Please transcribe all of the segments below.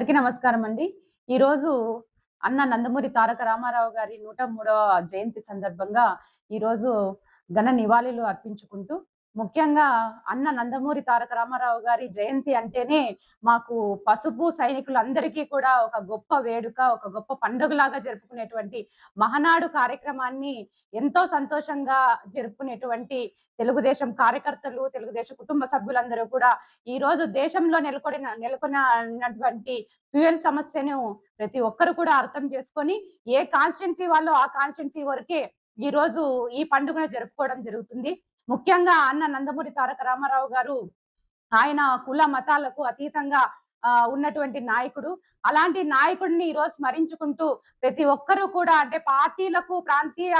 అందరికీ నమస్కారం అండి. ఈరోజు అన్న నందమూరి తారక రామారావు గారి 103వ జయంతి సందర్భంగా ఈరోజు ఘన నివాళులు అర్పించుకుంటూ, ముఖ్యంగా అన్న నందమూరి తారక రామారావు గారి జయంతి అంటేనే మాకు పసుపు సైనికులందరికీ కూడా ఒక గొప్ప వేడుక, ఒక గొప్ప పండుగలాగా జరుపుకునేటువంటి మహనాడు కార్యక్రమాన్ని ఎంతో సంతోషంగా జరుపుకునేటువంటి తెలుగుదేశం కార్యకర్తలు, తెలుగుదేశం కుటుంబ సభ్యులందరూ కూడా ఈరోజు దేశంలో నెలకొన్నటువంటి ఫ్యూయల్ సమస్యను ప్రతి ఒక్కరు కూడా అర్థం చేసుకొని, ఏ కాన్స్టిట్యున్సీ వాళ్ళు ఆ కాన్స్టిట్యున్సీ వరకే ఈరోజు ఈ పండుగను జరుపుకోవడం జరుగుతుంది. ముఖ్యంగా అన్న నందమూరి తారక రామారావు గారు ఆయన కుల మతాలకు అతీతంగా ఉన్నటువంటి నాయకుడు. అలాంటి నాయకుడిని ఈరోజు స్మరించుకుంటూ ప్రతి ఒక్కరూ కూడా అంటే పార్టీలకు, ప్రాంతీయ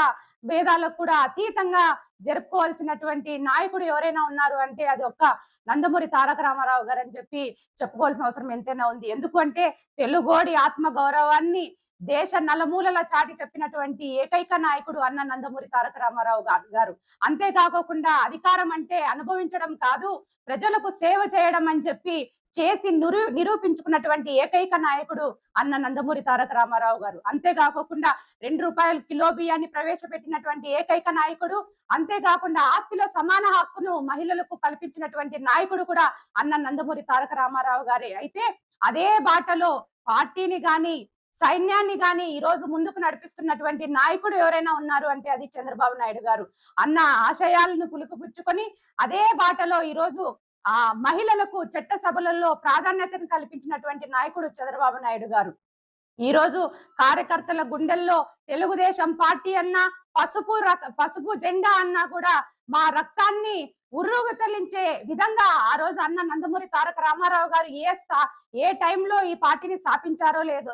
భేదాలకు కూడా అతీతంగా జరుపుకోవాల్సినటువంటి నాయకుడు ఎవరైనా ఉన్నారు అంటే అది ఒక్క నందమూరి తారక రామారావు గారని చెప్పుకోవాల్సిన అవసరం ఎంతైనా ఉంది. ఎందుకు అంటే తెలుగోడి ఆత్మ గౌరవాన్ని దేశ నలుమూలలా చాటి చెప్పినటువంటి ఏకైక నాయకుడు అన్న నందమూరి తారక రామారావు గారు. అంతేకాకోకుండా అధికారం అంటే అనుభవించడం కాదు, ప్రజలకు సేవ చేయడం అని చేసి నిరూపించుకున్నటువంటి ఏకైక నాయకుడు అన్న నందమూరి తారక రామారావు గారు. అంతేకాకుండా ₹2 కిలో బియ్యాన్ని ప్రవేశపెట్టినటువంటి ఏకైక నాయకుడు, అంతేకాకుండా ఆస్తిలో సమాన హక్కును మహిళలకు కల్పించినటువంటి నాయకుడు కూడా అన్న నందమూరి తారక రామారావు గారే. అయితే అదే బాటలో పార్టీని గాని, సైన్యాన్ని గాని ఈరోజు ముందుకు నడిపిస్తున్నటువంటి నాయకుడు ఎవరైనా ఉన్నారు అంటే అది చంద్రబాబు నాయుడు గారు. అన్న ఆశయాలను పులుకుపుచ్చుకొని అదే బాటలో ఈరోజు మహిళలకు చట్టసభలలో ప్రాధాన్యతను కల్పించినటువంటి నాయకుడు చంద్రబాబు నాయుడు గారు. ఈరోజు కార్యకర్తల గుండెల్లో తెలుగుదేశం పార్టీ అన్నా, పసుపు జెండా అన్నా కూడా మా రక్తాన్ని ఉర్రూతలించే విధంగా ఆ రోజు అన్న నందమూరి తారక రామారావు గారు ఏ టైంలో ఈ పార్టీని స్థాపించారో లేదో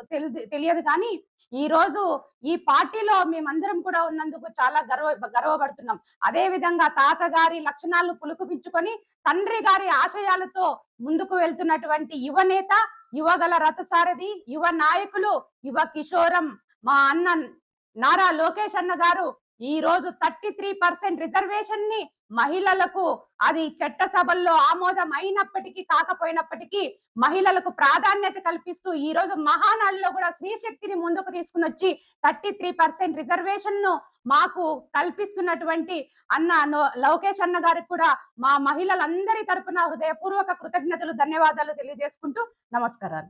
తెలియదు కానీ ఈ రోజు ఈ పార్టీలో మేమందరం కూడా ఉన్నందుకు చాలా గర్వపడుతున్నాం. అదే విధంగా తాతగారి లక్షణాలను పులుకుపించుకొని తండ్రి గారి ఆశయాలతో ముందుకు వెళ్తున్నటువంటి యువనేత, యువగల రథసారథి, యువ నాయకులు, యువ కిషోరం మా అన్న నారా లోకేష్ అన్న గారు ఈ రోజు 33% రిజర్వేషన్ ని మహిళలకు అది చట్టసభల్లో ఆమోదం అయినప్పటికీ కాకపోయినప్పటికీ మహిళలకు ప్రాధాన్యత కల్పిస్తూ ఈ రోజు మహానాడులో కూడా స్త్రీ శక్తిని ముందుకు తీసుకుని వచ్చి 33% రిజర్వేషన్ ను మాకు కల్పిస్తున్నటువంటి అన్న లోకేష్ అన్న గారికి కూడా మా మహిళలందరి తరపున హృదయపూర్వక కృతజ్ఞతలు, ధన్యవాదాలు తెలియజేసుకుంటూ నమస్కారాలు.